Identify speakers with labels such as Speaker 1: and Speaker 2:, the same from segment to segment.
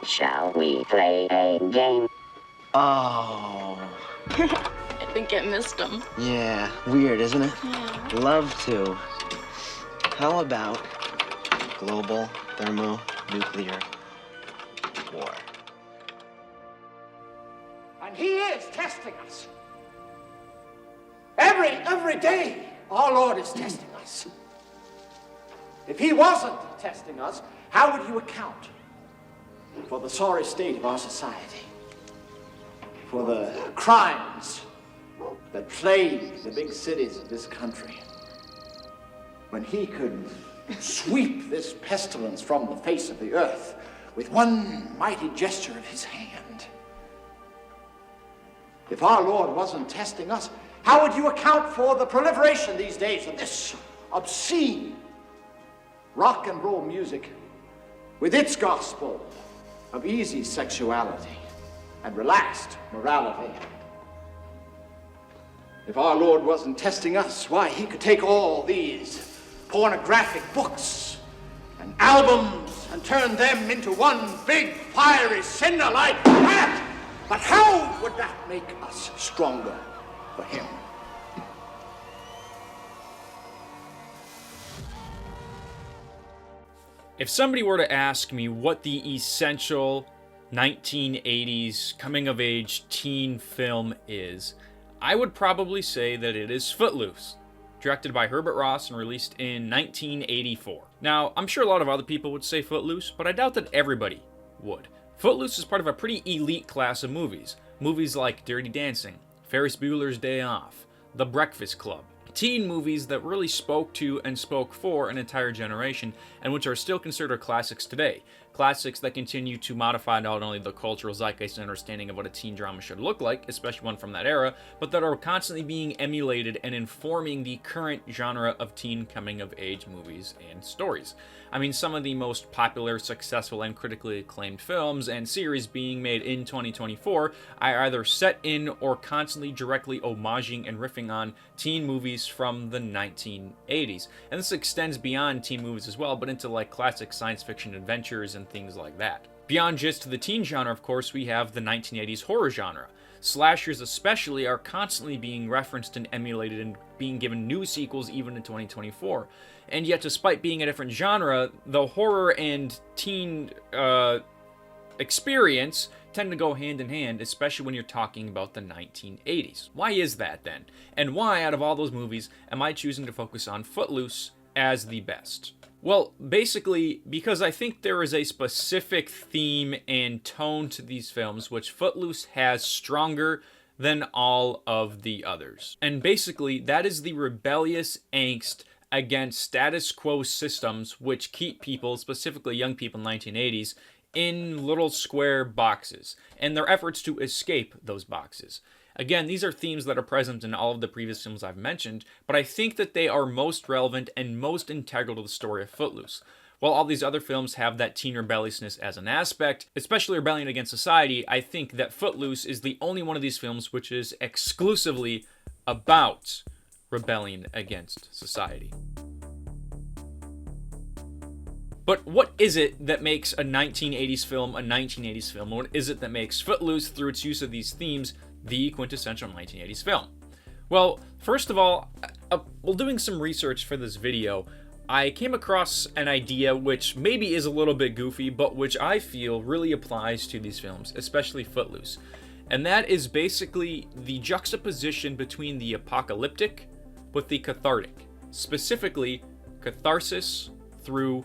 Speaker 1: Shall we play a game?
Speaker 2: Oh.
Speaker 3: I think I missed him.
Speaker 2: Yeah, weird, isn't it?
Speaker 3: Yeah.
Speaker 2: Love to. How about global thermonuclear war?
Speaker 4: And he is testing us. Every day, our Lord is testing us. If he wasn't testing us, how would you account for the sorry state of our society? For the crimes that plague the big cities of this country? When he could sweep this pestilence from the face of the earth with one mighty gesture of his hand. If our Lord wasn't testing us, how would you account for the proliferation these days of this obscene rock and roll music with its gospel of easy sexuality and relaxed morality? If our Lord wasn't testing us, why, he could take all these pornographic books and albums and turn them into one big fiery cinder like that. But how would that make us stronger for him?
Speaker 5: If somebody were to ask me what the essential 1980s coming-of-age teen film is, I would probably say that it is Footloose, directed by Herbert Ross and released in 1984. Now, I'm sure a lot of other people would say Footloose, but I doubt that everybody would. Footloose is part of a pretty elite class of movies. Movies like Dirty Dancing, Ferris Bueller's Day Off, The Breakfast Club. Teen movies that really spoke to and spoke for an entire generation, and which are still considered classics today. Classics that continue to modify not only the cultural zeitgeist and understanding of what a teen drama should look like, especially one from that era, but that are constantly being emulated and informing the current genre of teen coming-of-age movies and stories. I mean, some of the most popular, successful, and critically acclaimed films and series being made in 2024 are either set in or constantly directly homaging and riffing on teen movies from the 1980s. And this extends beyond teen movies as well, but into like classic science fiction adventures and things like that. Beyond just the teen genre, of course, we have the 1980s horror genre. Slashers especially are constantly being referenced and emulated and being given new sequels even in 2024. And yet, despite being a different genre, the horror and teen experience tend to go hand in hand, especially when you're talking about the 1980s. Why is that then? And why, out of all those movies, am I choosing to focus on Footloose as the best? Well, basically, because I think there is a specific theme and tone to these films which Footloose has stronger than all of the others. And basically, that is the rebellious angst against status quo systems which keep people, specifically young people in the 1980s, in little square boxes, and their efforts to escape those boxes. Again, these are themes that are present in all of the previous films I've mentioned, but I think that they are most relevant and most integral to the story of Footloose. While all these other films have that teen rebelliousness as an aspect, especially rebellion against society, I think that Footloose is the only one of these films which is exclusively about rebellion against society. But what is it that makes a 1980s film a 1980s film? What is it that makes Footloose, through its use of these themes, the quintessential 1980s film? Well, first of all, while doing some research for this video, I came across an idea which maybe is a little bit goofy, but which I feel really applies to these films, especially Footloose. And that is basically the juxtaposition between the apocalyptic with the cathartic. Specifically, catharsis through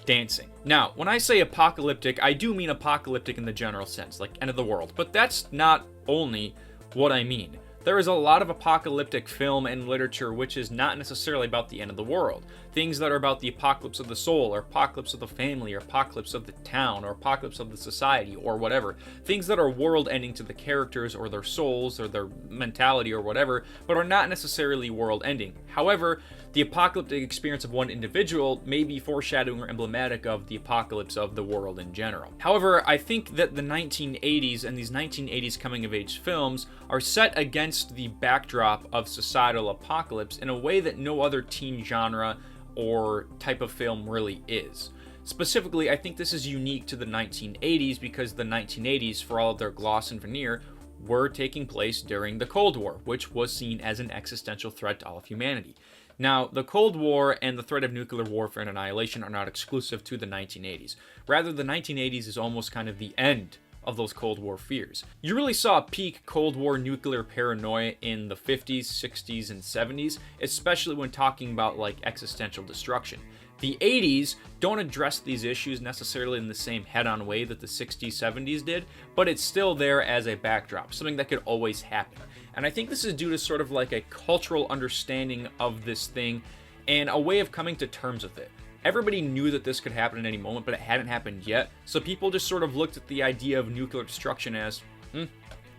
Speaker 5: dancing. Now, when I say apocalyptic, I do mean apocalyptic in the general sense, like end of the world. But that's not only what I mean. There is a lot of apocalyptic film and literature which is not necessarily about the end of the world. Things that are about the apocalypse of the soul, or apocalypse of the family, or apocalypse of the town, or apocalypse of the society, or whatever. Things that are world-ending to the characters, or their souls, or their mentality, or whatever, but are not necessarily world-ending. However, the apocalyptic experience of one individual may be foreshadowing or emblematic of the apocalypse of the world in general. However, I think that the 1980s and these 1980s coming-of-age films are set against the backdrop of societal apocalypse in a way that no other teen genre or type of film really is. Specifically, I think this is unique to the 1980s because the 1980s, for all of their gloss and veneer, were taking place during the Cold War, which was seen as an existential threat to all of humanity. Now, the Cold War and the threat of nuclear warfare and annihilation are not exclusive to the 1980s. Rather, the 1980s is almost kind of the end of those Cold War fears. You really saw peak Cold War nuclear paranoia in the 50s, 60s, and 70s, especially when talking about like existential destruction. The 80s don't address these issues necessarily in the same head-on way that the 60s, 70s did, but it's still there as a backdrop, something that could always happen. And I think this is due to sort of like a cultural understanding of this thing and a way of coming to terms with it. Everybody knew that this could happen at any moment, but it hadn't happened yet, so people just sort of looked at the idea of nuclear destruction as,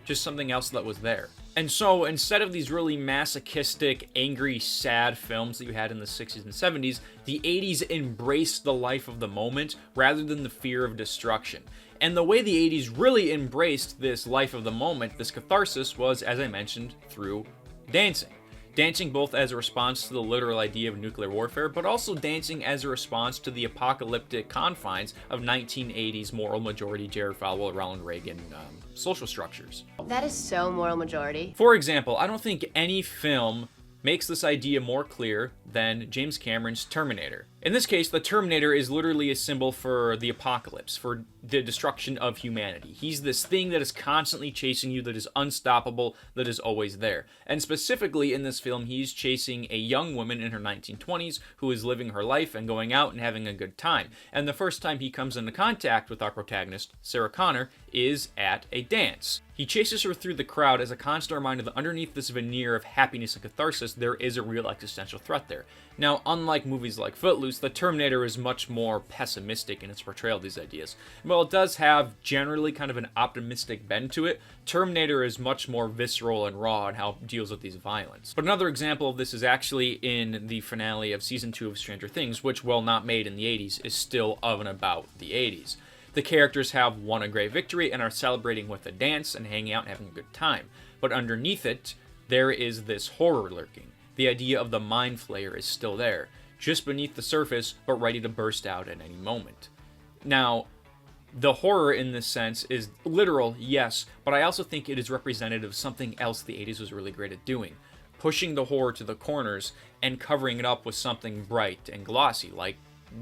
Speaker 5: just something else that was there. And so, instead of these really masochistic, angry, sad films that you had in the 60s and 70s, the 80s embraced the life of the moment rather than the fear of destruction. And the way the 80s really embraced this life of the moment, this catharsis, was, as I mentioned, through dancing. Dancing both as a response to the literal idea of nuclear warfare, but also dancing as a response to the apocalyptic confines of 1980s moral majority Jerry Falwell, Ronald Reagan social structures.
Speaker 6: That is so moral majority.
Speaker 5: For example, I don't think any film makes this idea more clear than James Cameron's Terminator. In this case, the Terminator is literally a symbol for the apocalypse, for the destruction of humanity. He's this thing that is constantly chasing you, that is unstoppable, that is always there. And specifically in this film, he's chasing a young woman in her 1920s who is living her life and going out and having a good time. And the first time he comes into contact with our protagonist, Sarah Connor, is at a dance. He chases her through the crowd as a constant reminder that underneath this veneer of happiness and catharsis, there is a real existential threat there. Now, unlike movies like Footloose, the Terminator is much more pessimistic in its portrayal of these ideas. While it does have generally kind of an optimistic bend to it, Terminator is much more visceral and raw in how it deals with these violence. But another example of this is actually in the finale of Season 2 of Stranger Things, which, while not made in the 80s, is still of and about the 80s. The characters have won a great victory and are celebrating with a dance and hanging out and having a good time. But underneath it, there is this horror lurking. The idea of the mind flayer is still there, just beneath the surface, but ready to burst out at any moment. Now, the horror in this sense is literal, yes, but I also think it is representative of something else the 80s was really great at doing. Pushing the horror to the corners and covering it up with something bright and glossy, like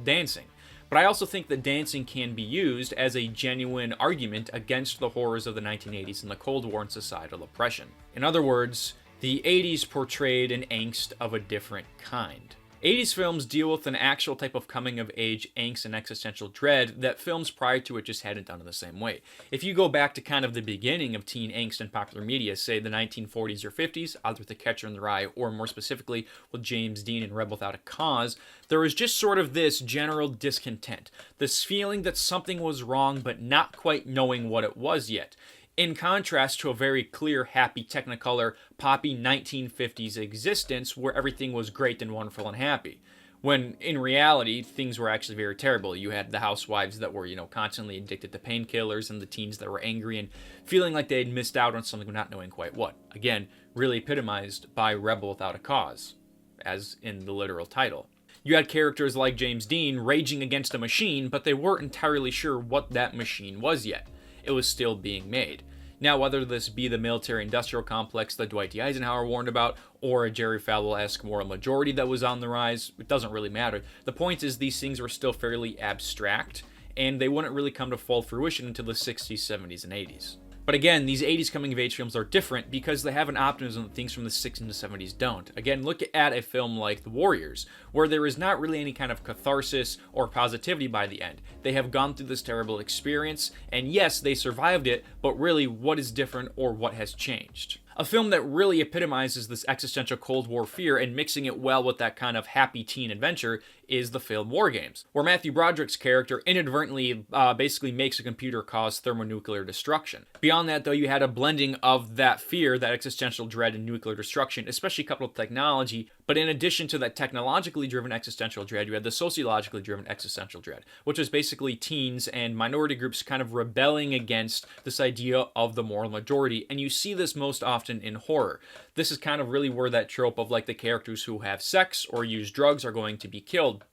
Speaker 5: dancing. But I also think that dancing can be used as a genuine argument against the horrors of the 1980s and the Cold War and societal oppression. In other words, the 80s portrayed an angst of a different kind. 80s films deal with an actual type of coming-of-age angst and existential dread that films prior to it just hadn't done in the same way. If you go back to kind of the beginning of teen angst in popular media, say the 1940s or 50s, either with The Catcher in the Rye or more specifically with James Dean in Rebel Without a Cause, there was just sort of this general discontent, this feeling that something was wrong but not quite knowing what it was yet. In contrast to a very clear, happy, technicolor, poppy 1950s existence where everything was great and wonderful and happy. When, in reality, things were actually very terrible. You had the housewives that were, constantly addicted to painkillers and the teens that were angry and feeling like they had missed out on something but not knowing quite what. Again, really epitomized by Rebel Without a Cause, as in the literal title. You had characters like James Dean raging against a machine, but they weren't entirely sure what that machine was yet. It was still being made. Now, whether this be the military-industrial complex that Dwight D. Eisenhower warned about, or a Jerry Falwell-esque moral majority that was on the rise, it doesn't really matter. The point is these things were still fairly abstract, and they wouldn't really come to full fruition until the 60s, 70s, and 80s. But again, these 80s coming-of-age films are different because they have an optimism that things from the 60s and 70s don't. Again, look at a film like The Warriors, where there is not really any kind of catharsis or positivity by the end. They have gone through this terrible experience, and yes, they survived it, but really, what is different or what has changed? A film that really epitomizes this existential Cold War fear and mixing it well with that kind of happy teen adventure is the film War Games, where Matthew Broderick's character inadvertently basically makes a computer cause thermonuclear destruction. Beyond that, though, you had a blending of that fear, that existential dread and nuclear destruction, especially coupled with technology, but in addition to that technologically driven existential dread, you had the sociologically driven existential dread, which was basically teens and minority groups kind of rebelling against this idea of the moral majority, and you see this most often in horror. This is kind of really where that trope of like the characters who have sex or use drugs are going to be killed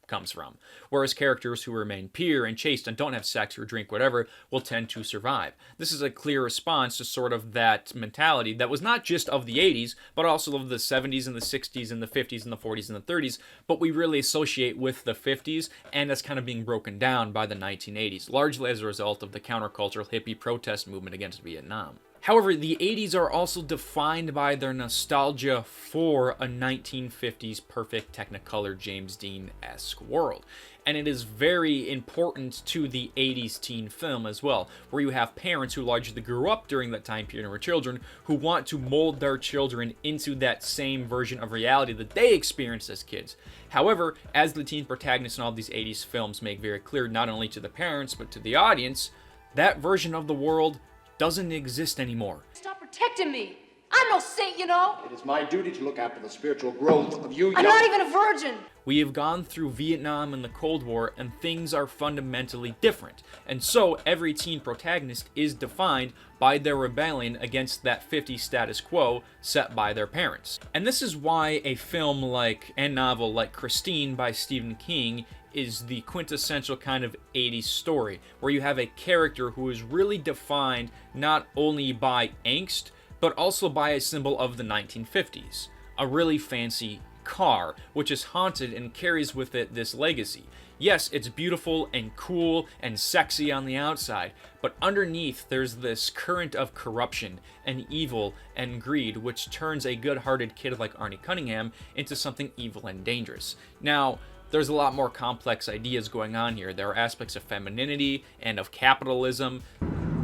Speaker 5: comes from. Whereas characters who remain pure and chaste and don't have sex or drink whatever will tend to survive. This is a clear response to sort of that mentality that was not just of the 80s, but also of the 70s and the 60s and the 50s and the 40s and the 30s, but we really associate with the 50s, and that's kind of being broken down by the 1980s, largely as a result of the countercultural hippie protest movement against Vietnam. However, the 80s are also defined by their nostalgia for a 1950s perfect Technicolor James Dean-esque world. And it is very important to the 80s teen film as well, where you have parents who largely grew up during that time period and were children who want to mold their children into that same version of reality that they experienced as kids. However, as the teen protagonists in all these 80s films make very clear, not only to the parents but to the audience, that version of the world doesn't exist anymore.
Speaker 7: Stop protecting me. I'm no saint, you know.
Speaker 4: It is my duty to look after the spiritual growth of you.
Speaker 7: I'm not even a virgin.
Speaker 5: We have gone through Vietnam and the Cold War, and things are fundamentally different. And so every teen protagonist is defined by their rebellion against that 50s status quo set by their parents. And this is why a film like, and novel like Christine by Stephen King is the quintessential kind of 80s story, where you have a character who is really defined not only by angst, but also by a symbol of the 1950s, a really fancy car, which is haunted and carries with it this legacy. Yes, it's beautiful and cool and sexy on the outside, but underneath there's this current of corruption and evil and greed, which turns a good-hearted kid like Arnie Cunningham into something evil and dangerous. Now, there's a lot more complex ideas going on here. There are aspects of femininity and of capitalism.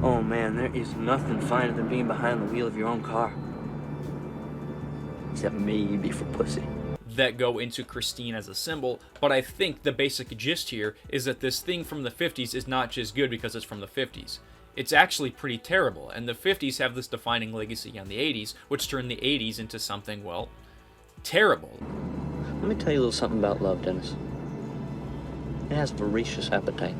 Speaker 8: Oh man, there is nothing finer than being behind the wheel of your own car. Except maybe for pussy.
Speaker 5: That go into Christine as a symbol, but I think the basic gist here is that this thing from the 50s is not just good because it's from the 50s. It's actually pretty terrible, and the 50s have this defining legacy on the 80s, which turned the 80s into something, well, terrible.
Speaker 8: Let me tell you a little something about love, Dennis. It has voracious appetite.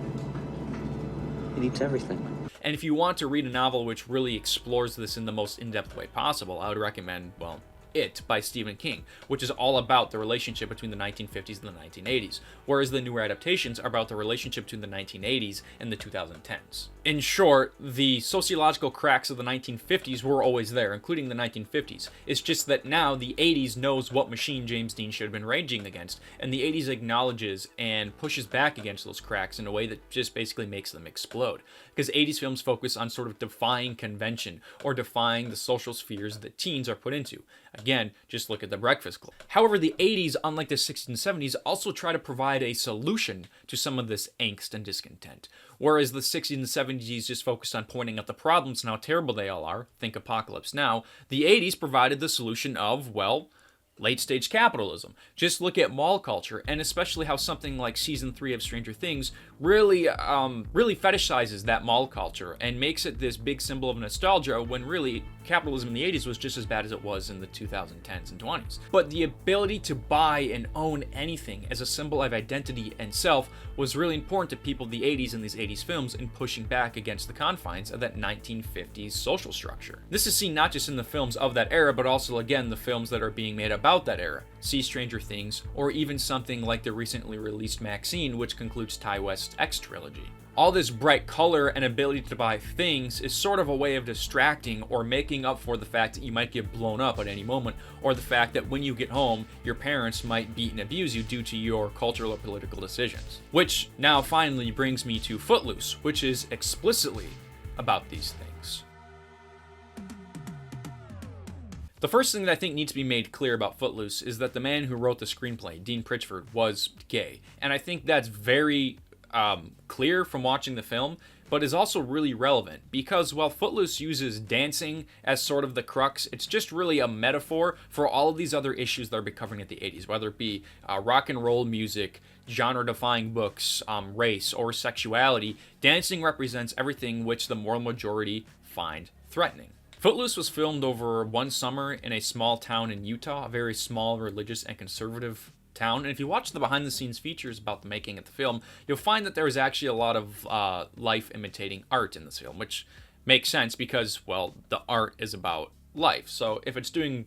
Speaker 8: It eats everything.
Speaker 5: And if you want to read a novel which really explores this in the most in-depth way possible, I would recommend, well, It by Stephen King, which is all about the relationship between the 1950s and the 1980s, whereas the newer adaptations are about the relationship between the 1980s and the 2010s. In short, the sociological cracks of the 1950s were always there, including the 1950s. It's just that now the 80s knows what machine James Dean should have been raging against, and the 80s acknowledges and pushes back against those cracks in a way that just basically makes them explode. Because 80s films focus on sort of defying convention, or defying the social spheres that teens are put into. Again, just look at The Breakfast Club. However, the 80s, unlike the 60s and 70s, also try to provide a solution to some of this angst and discontent. Whereas the 60s and 70s just focused on pointing out the problems and how terrible they all are, think Apocalypse Now, the 80s provided the solution of, well, late-stage capitalism. Just look at mall culture, and especially how something like Season 3 of Stranger Things really fetishizes that mall culture and makes it this big symbol of nostalgia when really capitalism in the 80s was just as bad as it was in the 2010s and 20s. But the ability to buy and own anything as a symbol of identity and self was really important to people of the 80s in these 80s films in pushing back against the confines of that 1950s social structure. This is seen not just in the films of that era, but also, again, the films that are being made about that era. See Stranger Things, or even something like the recently released Maxine, which concludes Ty West's X trilogy. All this bright color and ability to buy things is sort of a way of distracting or making up for the fact that you might get blown up at any moment, or the fact that when you get home, your parents might beat and abuse you due to your cultural or political decisions. Which now finally brings me to Footloose, which is explicitly about these things. The first thing that I think needs to be made clear about Footloose is that the man who wrote the screenplay, Dean Pritchford, was gay. And I think that's very clear from watching the film, but is also really relevant because while Footloose uses dancing as sort of the crux, it's just really a metaphor for all of these other issues that are being covering at the 80s, whether it be rock and roll music, genre-defying books, race, or sexuality. Dancing represents everything which the moral majority find threatening. Footloose was filmed over one summer in a small town in Utah, a very small religious and conservative town. And if you watch the behind-the-scenes features about the making of the film, you'll find that there is actually a lot of life imitating art in this film, which makes sense because, well, the art is about life. So if it's doing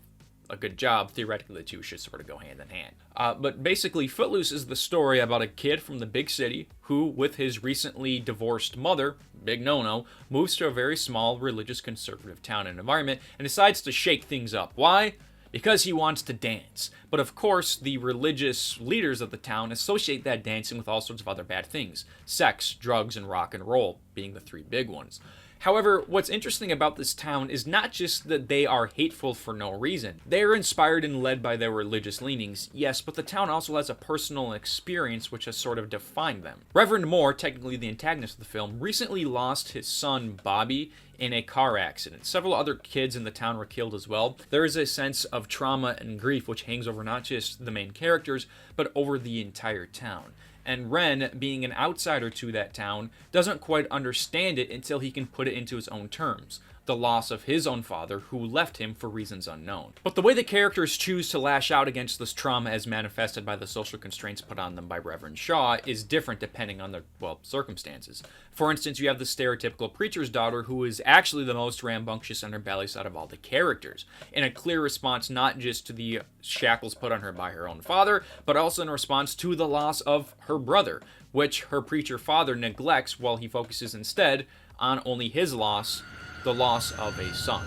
Speaker 5: a good job, theoretically the two should sort of go hand in hand. But basically, Footloose is the story about a kid from the big city who, with his recently divorced mother, big no-no, moves to a very small, religious, conservative town and environment and decides to shake things up. Why? Because he wants to dance. But of course, the religious leaders of the town associate that dancing with all sorts of other bad things. Sex, drugs, and rock and roll being the three big ones. However, what's interesting about this town is not just that they are hateful for no reason. They are inspired and led by their religious leanings, yes, but the town also has a personal experience which has sort of defined them. Reverend Moore, technically the antagonist of the film, recently lost his son, Bobby, in a car accident. Several other kids in the town were killed as well. There is a sense of trauma and grief which hangs over not just the main characters, but over the entire town. And Ren, being an outsider to that town, doesn't quite understand it until he can put it into his own terms. The loss of his own father, who left him for reasons unknown. But the way the characters choose to lash out against this trauma as manifested by the social constraints put on them by Reverend Shaw is different depending on their, well, circumstances. For instance, you have the stereotypical preacher's daughter who is actually the most rambunctious and rebellious out of all the characters, in a clear response not just to the shackles put on her by her own father, but also in response to the loss of her brother, which her preacher father neglects while he focuses instead on only his loss, the loss of a son.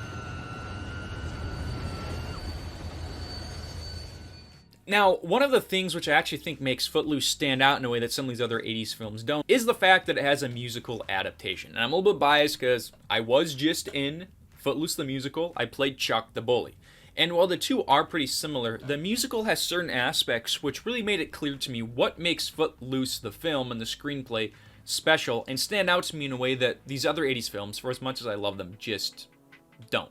Speaker 5: Now, one of the things which I actually think makes Footloose stand out in a way that some of these other 80s films don't is the fact that it has a musical adaptation. And I'm a little bit biased because I was just in Footloose the musical. I played Chuck the bully. And while the two are pretty similar, the musical has certain aspects which really made it clear to me what makes Footloose the film and the screenplay special and stand out to me in a way that these other 80s films, for as much as I love them, just don't.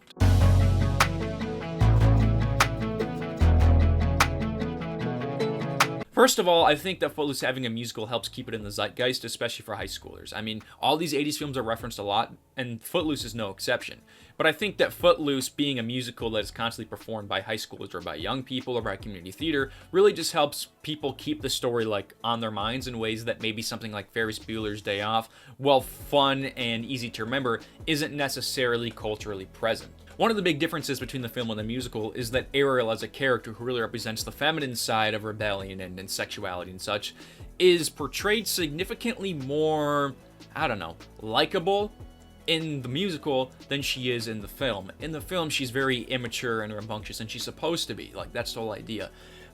Speaker 5: First of all, I think that Footloose having a musical helps keep it in the zeitgeist, especially for high schoolers. I mean, all these 80s films are referenced a lot, and Footloose is no exception. But I think that Footloose being a musical that is constantly performed by high schoolers or by young people or by community theater really just helps people keep the story like on their minds in ways that maybe something like Ferris Bueller's Day Off, while fun and easy to remember, isn't necessarily culturally present. One of the big differences between the film and the musical is that Ariel as a character who really represents the feminine side of rebellion and sexuality and such is portrayed significantly more, I don't know, likable in the musical than she is in the film. In the film, she's very immature and rambunctious, and she's supposed to be. Like, that's the whole idea.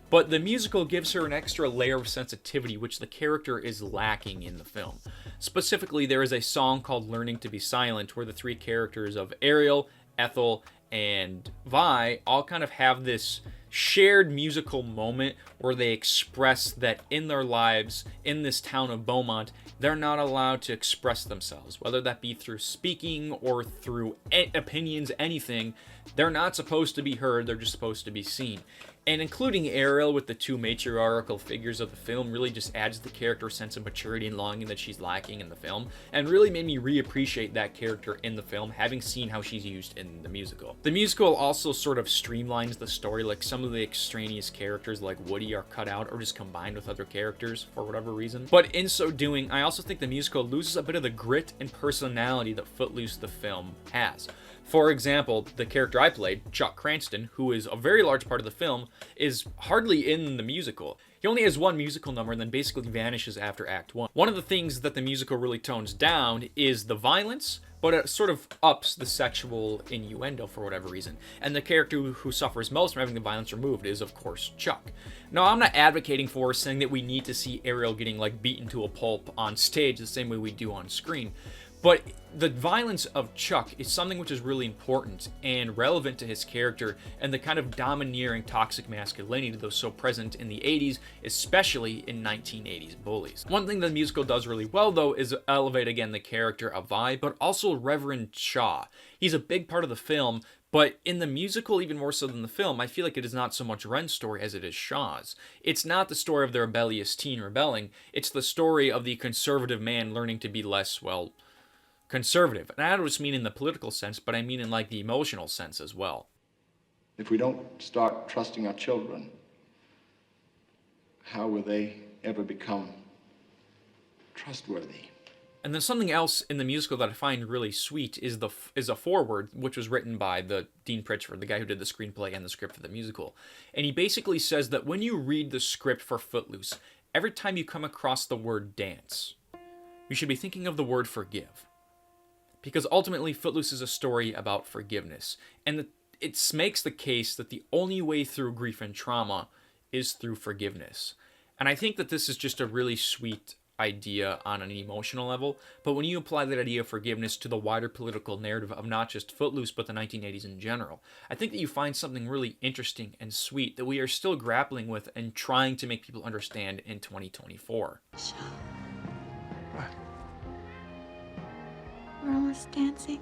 Speaker 5: But the musical gives her an extra layer of sensitivity, which the character is lacking in the film. Specifically, there is a song called Learning to Be Silent, where the three characters of Ariel, Ethel, and Vi all kind of have this shared musical moment where they express that in their lives, in this town of Beaumont, they're not allowed to express themselves, whether that be through speaking or through opinions, anything. They're not supposed to be heard, they're just supposed to be seen. And including Ariel with the two matriarchal figures of the film really just adds the character a sense of maturity and longing that she's lacking in the film, and really made me reappreciate that character in the film, having seen how she's used in the musical. The musical also sort of streamlines the story, like some of the extraneous characters like Woody are cut out or just combined with other characters for whatever reason. But in so doing, I also think the musical loses a bit of the grit and personality that Footloose the film has. For example, the character I played, Chuck Cranston, who is a very large part of the film, is hardly in the musical. He only has one musical number and then basically vanishes after Act 1. One of the things that the musical really tones down is the violence, but it sort of ups the sexual innuendo for whatever reason. And the character who suffers most from having the violence removed is, of course, Chuck. Now, I'm not advocating for saying that we need to see Ariel getting, like, beaten to a pulp on stage the same way we do on screen. But the violence of Chuck is something which is really important and relevant to his character and the kind of domineering toxic masculinity that was so present in the 80s, especially in 1980s bullies. One thing the musical does really well, though, is elevate again the character of Vi, but also Reverend Shaw. He's a big part of the film, but in the musical, even more so than the film, I feel like it is not so much Ren's story as it is Shaw's. It's not the story of the rebellious teen rebelling, it's the story of the conservative man learning to be less, well, conservative. And I don't just mean in the political sense, but I mean in like the emotional sense as well.
Speaker 9: If we don't start trusting our children, how will they ever become trustworthy?
Speaker 5: And then something else in the musical that I find really sweet is a foreword, which was written by the Dean Pritchford, the guy who did the screenplay and the script for the musical. And he basically says that when you read the script for Footloose, every time you come across the word dance, you should be thinking of the word forgive. Because ultimately, Footloose is a story about forgiveness. And it makes the case that the only way through grief and trauma is through forgiveness. And I think that this is just a really sweet idea on an emotional level, but when you apply that idea of forgiveness to the wider political narrative of not just Footloose but the 1980s in general, I think that you find something really interesting and sweet that we are still grappling with and trying to make people understand in 2024.
Speaker 10: What? We're almost dancing.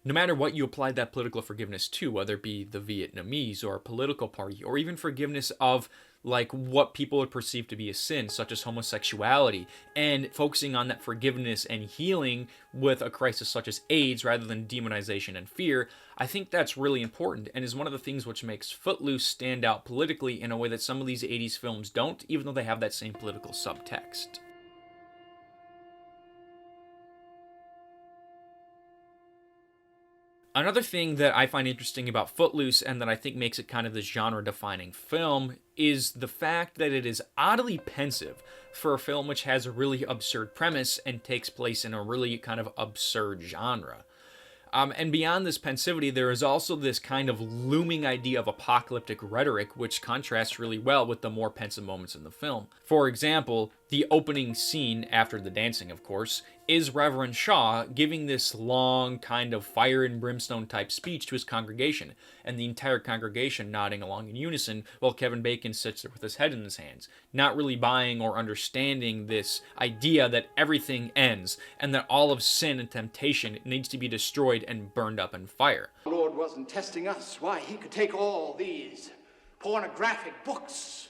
Speaker 5: No matter what you apply that political forgiveness to, whether it be the Vietnamese or a political party, or even forgiveness of like what people would perceive to be a sin, such as homosexuality, and focusing on that forgiveness and healing with a crisis such as AIDS rather than demonization and fear, I think that's really important and is one of the things which makes Footloose stand out politically in a way that some of these 80s films don't, even though they have that same political subtext. Another thing that I find interesting about Footloose, and that I think makes it kind of this genre-defining film, is the fact that it is oddly pensive for a film which has a really absurd premise and takes place in a really kind of absurd genre. And beyond this pensivity, there is also this kind of looming idea of apocalyptic rhetoric, which contrasts really well with the more pensive moments in the film. For example, the opening scene, after the dancing of course, is Reverend Shaw giving this long kind of fire and brimstone type speech to his congregation, and the entire congregation nodding along in unison while Kevin Bacon sits there with his head in his hands, not really buying or understanding this idea that everything ends, and that all of sin and temptation needs to be destroyed and burned up in fire.
Speaker 4: The Lord wasn't testing us. Why, he could take all these pornographic books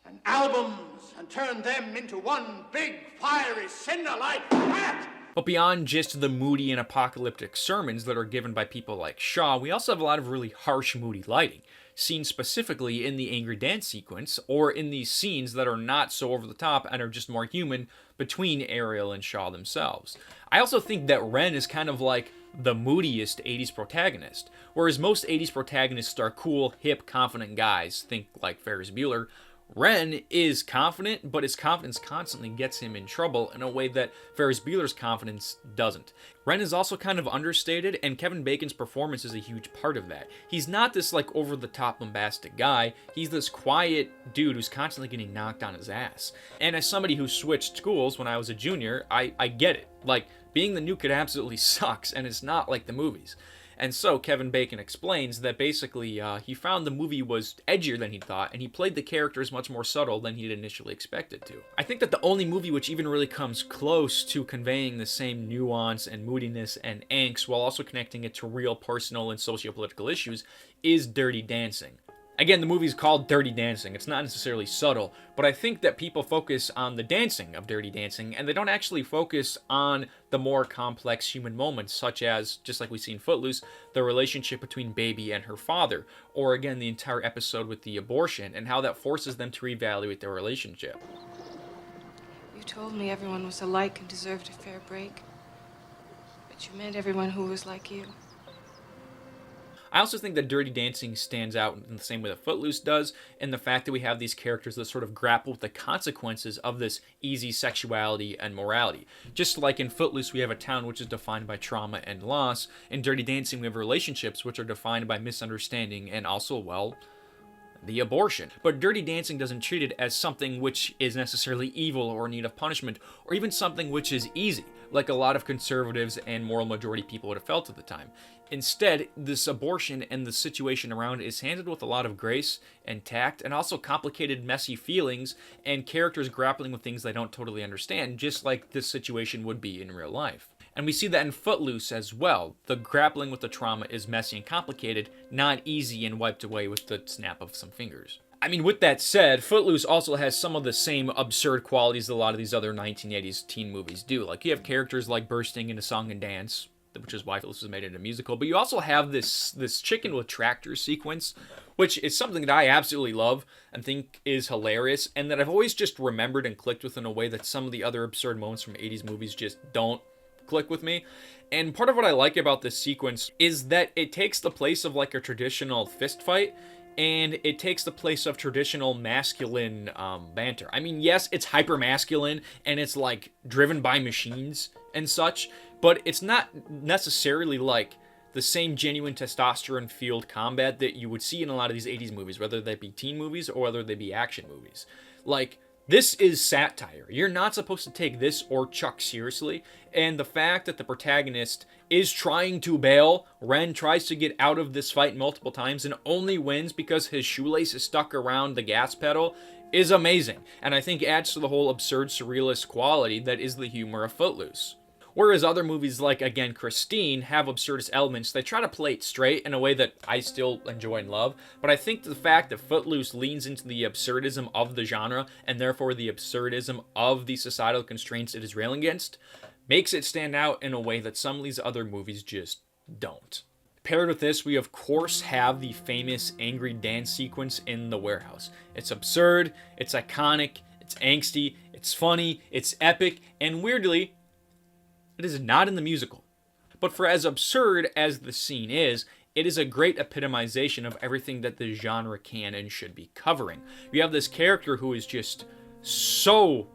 Speaker 4: and albums and turn them into one big fiery cinder like that.
Speaker 5: But beyond just the moody and apocalyptic sermons that are given by people like Shaw, we also have a lot of really harsh, moody lighting, seen specifically in the angry dance sequence, or in these scenes that are not so over the top and are just more human between Ariel and Shaw themselves. I also think that Ren is kind of like the moodiest 80s protagonist. Whereas most 80s protagonists are cool, hip, confident guys, think like Ferris Bueller, Ren is confident, but his confidence constantly gets him in trouble in a way that Ferris Bueller's confidence doesn't. Ren is also kind of understated, and Kevin Bacon's performance is a huge part of that. He's not this like over-the-top bombastic guy, he's this quiet dude who's constantly getting knocked on his ass. And as somebody who switched schools when I was a junior, I get it. Like, being the new kid absolutely sucks, and it's not like the movies. And so Kevin Bacon explains that basically he found the movie was edgier than he thought, and he played the characters much more subtle than he'd initially expected to. I think that the only movie which even really comes close to conveying the same nuance and moodiness and angst while also connecting it to real personal and socio-political issues is Dirty Dancing. Again, the movie's called Dirty Dancing. It's not necessarily subtle, but I think that people focus on the dancing of Dirty Dancing, and they don't actually focus on the more complex human moments, such as, just like we see in Footloose, the relationship between Baby and her father, or again, the entire episode with the abortion, and how that forces them to reevaluate their relationship.
Speaker 11: You told me everyone was alike and deserved a fair break, but you meant everyone who was like you.
Speaker 5: I also think that Dirty Dancing stands out in the same way that Footloose does, in the fact that we have these characters that sort of grapple with the consequences of this easy sexuality and morality. Just like in Footloose, we have a town which is defined by trauma and loss. In Dirty Dancing, we have relationships which are defined by misunderstanding and also, well, the abortion. But Dirty Dancing doesn't treat it as something which is necessarily evil or in need of punishment, or even something which is easy, like a lot of conservatives and moral majority people would have felt at the time. Instead, this abortion and the situation around it is handled with a lot of grace and tact, and also complicated, messy feelings, and characters grappling with things they don't totally understand, just like this situation would be in real life. And we see that in Footloose as well. The grappling with the trauma is messy and complicated, not easy and wiped away with the snap of some fingers. I mean, with that said, Footloose also has some of the same absurd qualities that a lot of these other 1980s teen movies do. Like, you have characters like bursting into song and dance, which is why Footloose was made into a musical. But you also have this chicken with tractors sequence, which is something that I absolutely love and think is hilarious, and that I've always just remembered and clicked with in a way that some of the other absurd moments from 80s movies just don't click with me. And part of what I like about this sequence is that it takes the place of like a traditional fist fight, and it takes the place of traditional masculine banter. I mean, yes, it's hyper masculine and it's like driven by machines and such, but it's not necessarily like the same genuine testosterone fueled combat that you would see in a lot of these 80s movies, whether they be teen movies or whether they be action movies. Like, this is satire. You're not supposed to take this or Chuck seriously, and the fact that the protagonist is trying to bail, Ren tries to get out of this fight multiple times and only wins because his shoelace is stuck around the gas pedal, is amazing, and I think adds to the whole absurd surrealist quality that is the humor of Footloose. Whereas other movies like, again, Christine have absurdist elements, they try to play it straight in a way that I still enjoy and love, but I think the fact that Footloose leans into the absurdism of the genre, and therefore the absurdism of the societal constraints it is railing against, makes it stand out in a way that some of these other movies just don't. Paired with this, we of course have the famous angry dance sequence in the warehouse. It's absurd, it's iconic, it's angsty, it's funny, it's epic, and weirdly, it is not in the musical. But for as absurd as the scene is, it is a great epitomization of everything that the genre can and should be covering. You have this character who is just so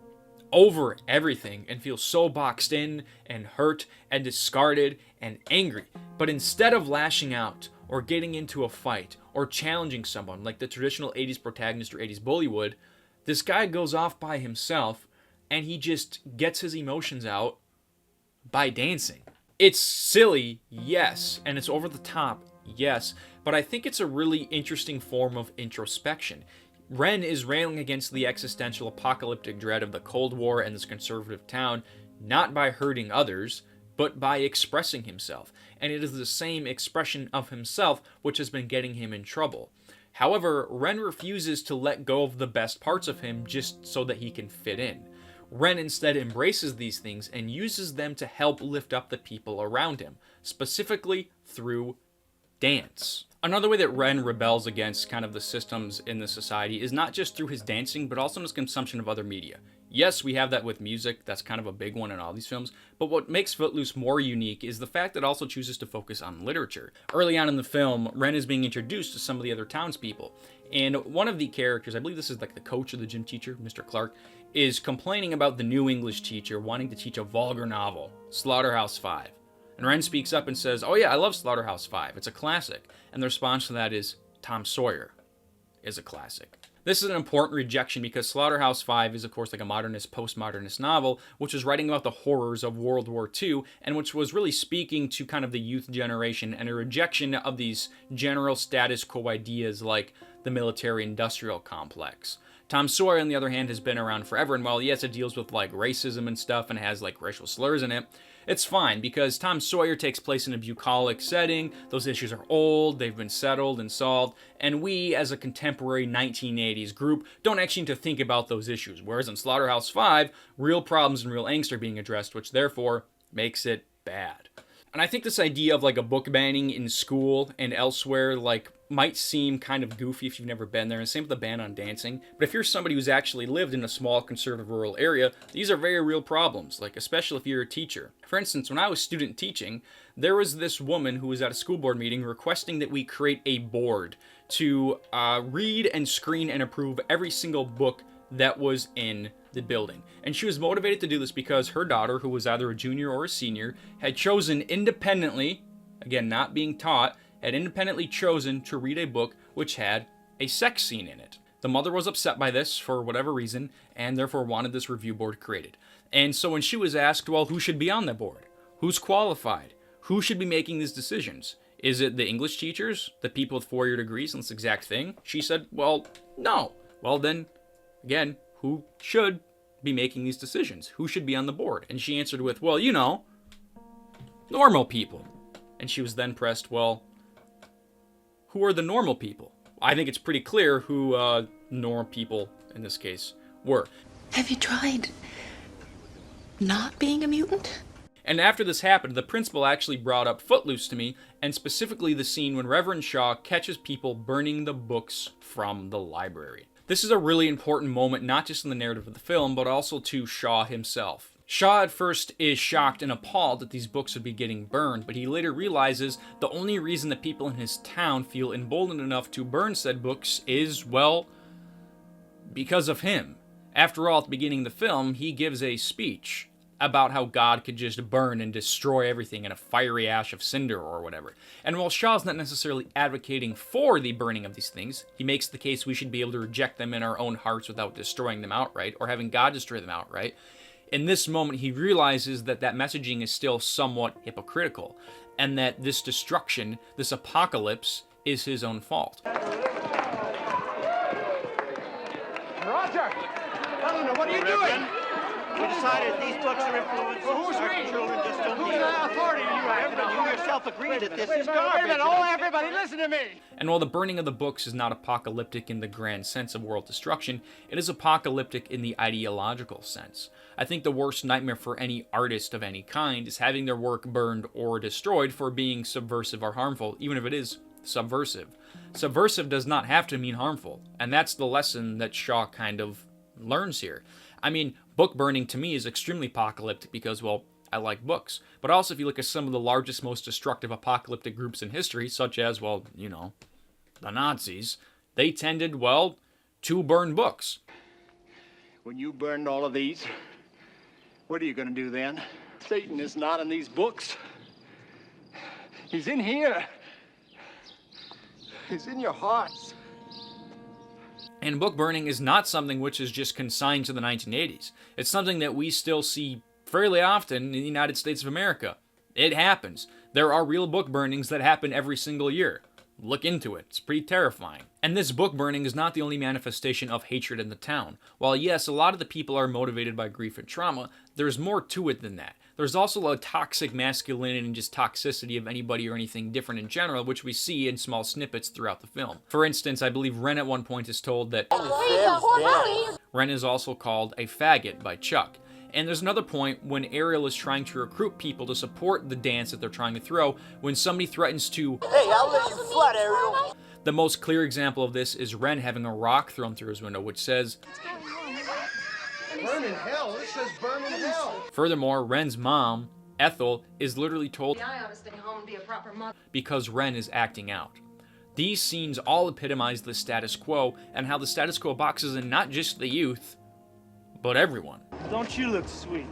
Speaker 5: over everything and feels so boxed in and hurt and discarded and angry. But instead of lashing out or getting into a fight or challenging someone like the traditional 80s protagonist or 80s bully would, this guy goes off by himself and he just gets his emotions out by dancing. It's silly, yes, and it's over the top, yes, but I think it's a really interesting form of introspection. Ren is railing against the existential apocalyptic dread of the Cold War and this conservative town, not by hurting others, but by expressing himself, and it is the same expression of himself which has been getting him in trouble. However, Ren refuses to let go of the best parts of him just so that he can fit in. Ren instead embraces these things and uses them to help lift up the people around him, specifically through dance. Another way that Ren rebels against kind of the systems in the society is not just through his dancing, but also in his consumption of other media. Yes, we have that with music, that's kind of a big one in all these films, but what makes Footloose more unique is the fact that it also chooses to focus on literature. Early on in the film, Ren is being introduced to some of the other townspeople, and one of the characters, I believe this is like the coach or the gym teacher, Mr. Clark, is complaining about the new English teacher wanting to teach a vulgar novel, Slaughterhouse-Five. And Ren speaks up and says, "Oh yeah, I love Slaughterhouse-Five, it's a classic." And the response to that is, "Tom Sawyer is a classic." This is an important rejection because Slaughterhouse-Five is, of course, like a modernist, postmodernist novel, which is writing about the horrors of World War II, and which was really speaking to kind of the youth generation and a rejection of these general status quo ideas like the military-industrial complex. Tom Sawyer, on the other hand, has been around forever, and while yes, it deals with like racism and stuff and has like racial slurs in it, it's fine because Tom Sawyer takes place in a bucolic setting, those issues are old, they've been settled and solved, and we, as a contemporary 1980s group, don't actually need to think about those issues, whereas in Slaughterhouse-Five, real problems and real angst are being addressed, which therefore makes it bad. And I think this idea of like a book banning in school and elsewhere like might seem kind of goofy if you've never been there, and same with the ban on dancing, but if you're somebody who's actually lived in a small conservative rural area, these are very real problems, like especially if you're a teacher. For instance, when I was student teaching, there was this woman who was at a school board meeting requesting that we create a board to read and screen and approve every single book that was in the building. And she was motivated to do this because her daughter, who was either a junior or a senior, had chosen independently, again not being taught, had independently chosen to read a book which had a sex scene in it. The mother was upset by this for whatever reason and therefore wanted this review board created. And so when she was asked, well, who should be on the board? Who's qualified? Who should be making these decisions? Is it the English teachers, the people with 4-year degrees on this exact thing? She said, well, no. Well then, again, who should be making these decisions? Who should be on the board? And she answered with, well, you know, normal people. And she was then pressed, well, who are the normal people? I think it's pretty clear who normal people in this case were.
Speaker 10: Have you tried not being a mutant?
Speaker 5: And after this happened, the principal actually brought up Footloose to me, and specifically the scene when Reverend Shaw catches people burning the books from the library. This is a really important moment, not just in the narrative of the film, but also to Shaw himself. Shaw at first is shocked and appalled that these books would be getting burned, but he later realizes the only reason that people in his town feel emboldened enough to burn said books is, well, because of him. After all, at the beginning of the film, he gives a speech about how God could just burn and destroy everything in a fiery ash of cinder or whatever. And while Shaw's not necessarily advocating for the burning of these things, he makes the case we should be able to reject them in our own hearts without destroying them outright, or having God destroy them outright. In this moment, he realizes that that messaging is still somewhat hypocritical, and that this destruction, this apocalypse, is his own fault.
Speaker 4: Roger! Eleanor, what are you doing?
Speaker 12: We decided these books are influenced.
Speaker 4: Well, who's
Speaker 12: our
Speaker 4: we?
Speaker 12: children just don't
Speaker 4: Whose
Speaker 12: need them.
Speaker 4: authority are you acting
Speaker 12: Everybody,
Speaker 4: on?
Speaker 12: you yourself agreed that this is
Speaker 4: Wait a
Speaker 12: garbage.
Speaker 4: minute, oh, everybody, listen to me!
Speaker 5: And while the burning of the books is not apocalyptic in the grand sense of world destruction, it is apocalyptic in the ideological sense. I think the worst nightmare for any artist of any kind is having their work burned or destroyed for being subversive or harmful, even if it is subversive. Subversive does not have to mean harmful, and that's the lesson that Shaw kind of learns here. I mean, book burning to me is extremely apocalyptic because, well, I like books. But also, if you look at some of the largest, most destructive apocalyptic groups in history, such as, well, you know, the Nazis, they tended, well, to burn books.
Speaker 12: When you burned all of these, what are you going to do then? Satan is not in these books. He's in here. He's in your hearts.
Speaker 5: And book burning is not something which is just consigned to the 1980s. It's something that we still see fairly often in the United States of America. It happens. There are real book burnings that happen every single year. Look into it. It's pretty terrifying. And this book burning is not the only manifestation of hatred in the town. While yes, a lot of the people are motivated by grief and trauma, there's more to it than that. There's also a toxic masculinity and just toxicity of anybody or anything different in general, which we see in small snippets throughout the film. For instance, I believe Ren at one point is told that Ren is also called a faggot by Chuck. And there's another point when Ariel is trying to recruit people to support the dance that they're trying to throw, when somebody threatens to,
Speaker 12: Hey, I'll let you flat, Ariel.
Speaker 5: The most clear example of this is Ren having a rock thrown through his window, which says,
Speaker 12: Burn in hell. This says burn in hell.
Speaker 5: Furthermore, Ren's mom, Ethel, is literally told
Speaker 7: I ought to stay home and be a proper mother.
Speaker 5: because Ren is acting out. These scenes all epitomize the status quo and how the status quo boxes in not just the youth, but everyone.
Speaker 12: Don't you look sweet?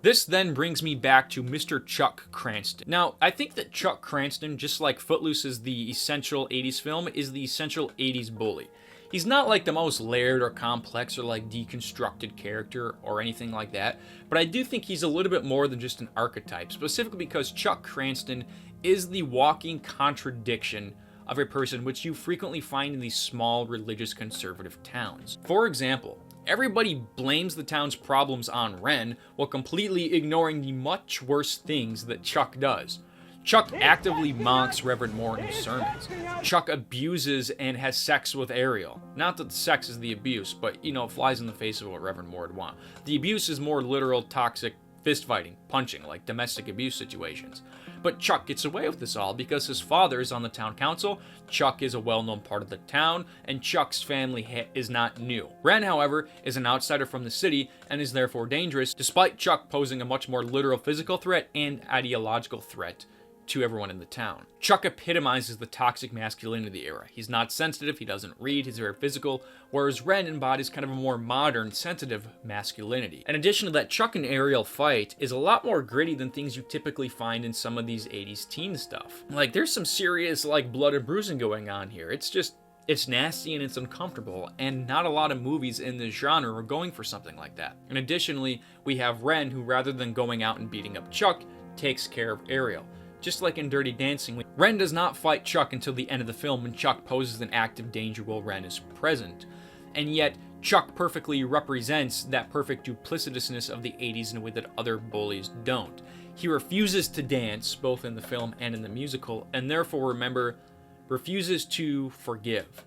Speaker 5: This then brings me back to Mr. Chuck Cranston. Now, I think that Chuck Cranston, just like Footloose is the essential 80s film, is the essential 80s bully. He's not like the most layered or complex or like deconstructed character or anything like that, but I do think he's a little bit more than just an archetype, specifically because Chuck Cranston is the walking contradiction of a person which you frequently find in these small religious conservative towns. For example, everybody blames the town's problems on Ren while completely ignoring the much worse things that Chuck does. Chuck actively mocks Reverend Moore in his sermons. Chuck abuses and has sex with Ariel. Not that sex is the abuse, but, you know, it flies in the face of what Reverend Moore would want. The abuse is more literal, toxic fist-fighting, punching, like domestic abuse situations. But Chuck gets away with this all because his father is on the town council, Chuck is a well-known part of the town, and Chuck's family is not new. Ren, however, is an outsider from the city and is therefore dangerous, despite Chuck posing a much more literal physical threat and ideological threat to everyone in the town. Chuck epitomizes the toxic masculinity of the era. He's not sensitive, he doesn't read, he's very physical, whereas Ren embodies kind of a more modern, sensitive masculinity. In addition to that, Chuck and Ariel fight is a lot more gritty than things you typically find in some of these 80s teen stuff. Like, there's some serious, like, blood and bruising going on here. It's nasty and it's uncomfortable, and not a lot of movies in this genre are going for something like that. And additionally, we have Ren, who rather than going out and beating up Chuck, takes care of Ariel. Just like in Dirty Dancing, Ren does not fight Chuck until the end of the film when Chuck poses an active danger while Ren is present. And yet, Chuck perfectly represents that perfect duplicitousness of the 80s in a way that other bullies don't. He refuses to dance, both in the film and in the musical, and therefore, remember, refuses to forgive.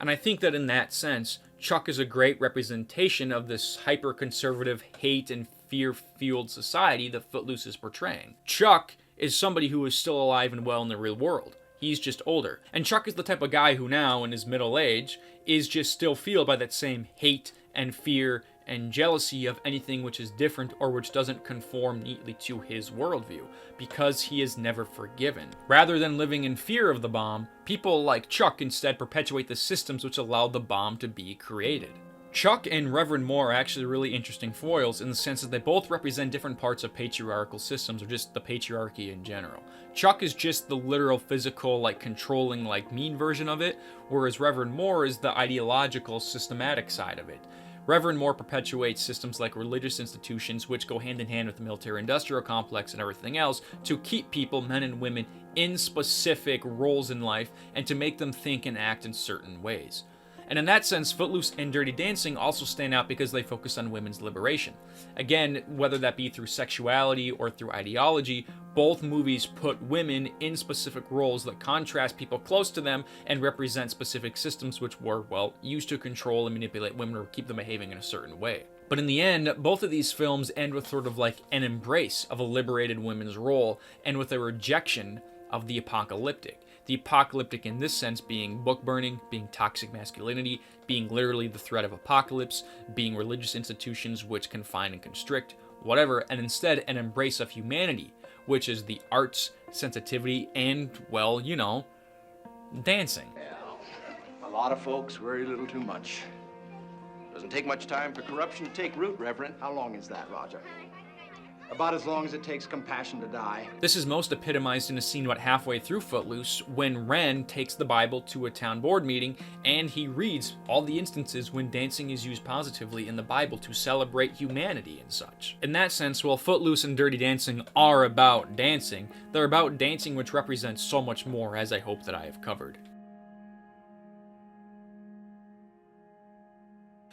Speaker 5: And I think that in that sense, Chuck is a great representation of this hyper-conservative hate and fear-fueled society that Footloose is portraying. Chuck is somebody who is still alive and well in the real world. He's just older. And Chuck is the type of guy who now, in his middle age, is just still fueled by that same hate and fear and jealousy of anything which is different or which doesn't conform neatly to his worldview, because he is never forgiven. Rather than living in fear of the bomb, people like Chuck instead perpetuate the systems which allowed the bomb to be created. Chuck and Reverend Moore are actually really interesting foils in the sense that they both represent different parts of patriarchal systems, or just the patriarchy in general. Chuck is just the literal, physical, controlling, mean version of it, whereas Reverend Moore is the ideological, systematic side of it. Reverend Moore perpetuates systems like religious institutions, which go hand in hand with the military-industrial complex and everything else, to keep people, men and women, in specific roles in life and to make them think and act in certain ways. And in that sense, Footloose and Dirty Dancing also stand out because they focus on women's liberation. Again, whether that be through sexuality or through ideology, both movies put women in specific roles that contrast people close to them and represent specific systems which were, well, used to control and manipulate women or keep them behaving in a certain way. But in the end, both of these films end with sort of an embrace of a liberated women's role and with a rejection of the apocalyptic. The apocalyptic in this sense being book burning, being toxic masculinity, being literally the threat of apocalypse, being religious institutions which confine and constrict, whatever, and instead an embrace of humanity, which is the arts, sensitivity, and, well, dancing.
Speaker 4: Yeah, a lot of folks, very little too much. Doesn't take much time for corruption to take root, Reverend. How long is that, Roger? About as long as it takes compassion to die.
Speaker 5: This is most epitomized in a scene about halfway through Footloose when Ren takes the Bible to a town board meeting and he reads all the instances when dancing is used positively in the Bible to celebrate humanity and such. In that sense, while Footloose and Dirty Dancing are about dancing, they're about dancing which represents so much more, as I hope that I have covered.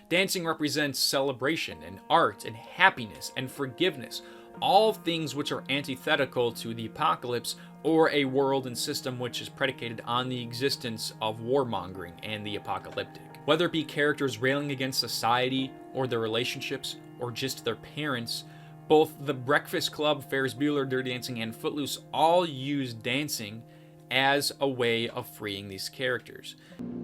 Speaker 5: Dancing represents celebration and art and happiness and forgiveness, all things which are antithetical to the apocalypse or a world and system which is predicated on the existence of warmongering and the apocalyptic. Whether it be characters railing against society or their relationships or just their parents, both The Breakfast Club, Ferris Bueller, Dirty Dancing, and Footloose all use dancing as a way of freeing these characters.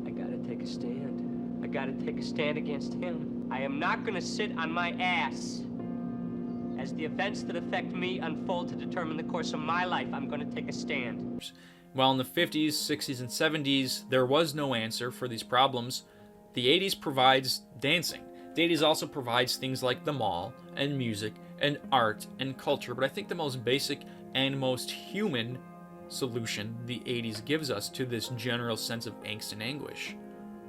Speaker 13: I gotta take a stand. I gotta take a stand against him. I am not gonna sit on my ass. As the events that affect me unfold to determine the course of my life, I'm gonna take a stand.
Speaker 5: While in the 50s, 60s, and 70s, there was no answer for these problems, the 80s provides dancing. The 80s also provides things like the mall, and music, and art, and culture, but I think the most basic and most human solution the 80s gives us to this general sense of angst and anguish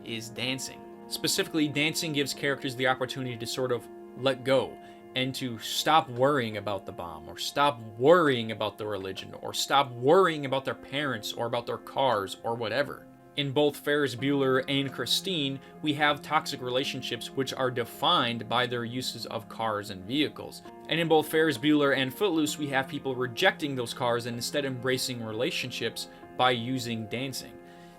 Speaker 5: is dancing. Specifically, dancing gives characters the opportunity to sort of let go and to stop worrying about the bomb, or stop worrying about the religion, or stop worrying about their parents, or about their cars, or whatever. In both Ferris Bueller and Christine, we have toxic relationships which are defined by their uses of cars and vehicles. And in both Ferris Bueller and Footloose, we have people rejecting those cars and instead embracing relationships by using dancing.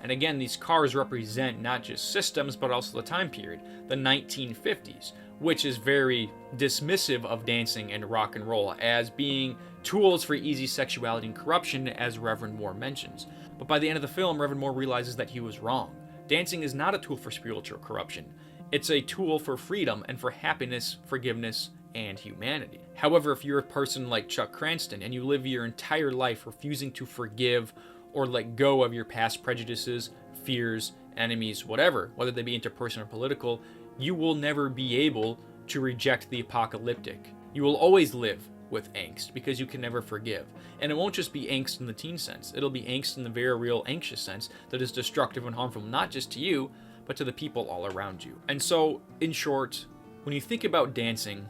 Speaker 5: And again, these cars represent not just systems, but also the time period, the 1950s, which is very dismissive of dancing and rock and roll as being tools for easy sexuality and corruption, as Reverend Moore mentions. But by the end of the film, Reverend Moore realizes that he was wrong. Dancing is not a tool for spiritual corruption. It's a tool for freedom and for happiness, forgiveness, and humanity. However, if you're a person like Chuck Cranston and you live your entire life refusing to forgive or let go of your past prejudices, fears, enemies, whatever, whether they be interpersonal or political, you will never be able to reject the apocalyptic. You will always live with angst because you can never forgive. And it won't just be angst in the teen sense. It'll be angst in the very real anxious sense that is destructive and harmful not just to you, but to the people all around you. And so, in short, when you think about dancing,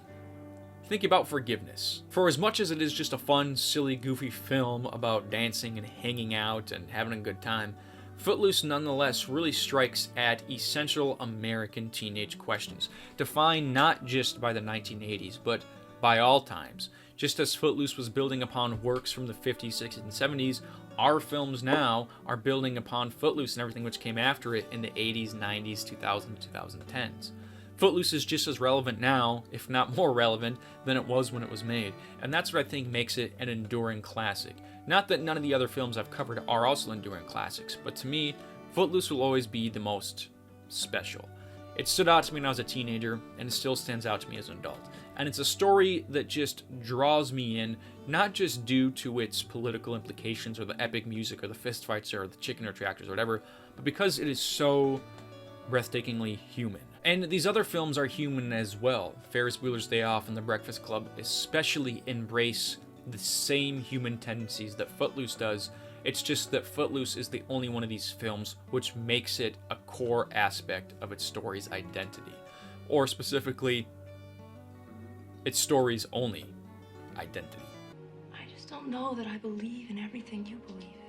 Speaker 5: think about forgiveness. For as much as it is just a fun, silly, goofy film about dancing and hanging out and having a good time, Footloose nonetheless really strikes at essential American teenage questions, defined not just by the 1980s, but by all times. Just as Footloose was building upon works from the 50s, 60s, and 70s, our films now are building upon Footloose and everything which came after it in the 80s, 90s, 2000s, 2010s. Footloose is just as relevant now, if not more relevant, than it was when it was made. And that's what I think makes it an enduring classic. Not that none of the other films I've covered are also enduring classics, but to me, Footloose will always be the most special. It stood out to me when I was a teenager, and it still stands out to me as an adult. And it's a story that just draws me in, not just due to its political implications or the epic music or the fistfights or the chicken or tractors or whatever, but because it is so breathtakingly human. And these other films are human as well. Ferris Bueller's Day Off and The Breakfast Club especially embrace the same human tendencies that Footloose does. It's just that Footloose is the only one of these films which makes it a core aspect of its story's identity. Or specifically, its story's only identity.
Speaker 10: I just don't know that I believe in everything you believe in.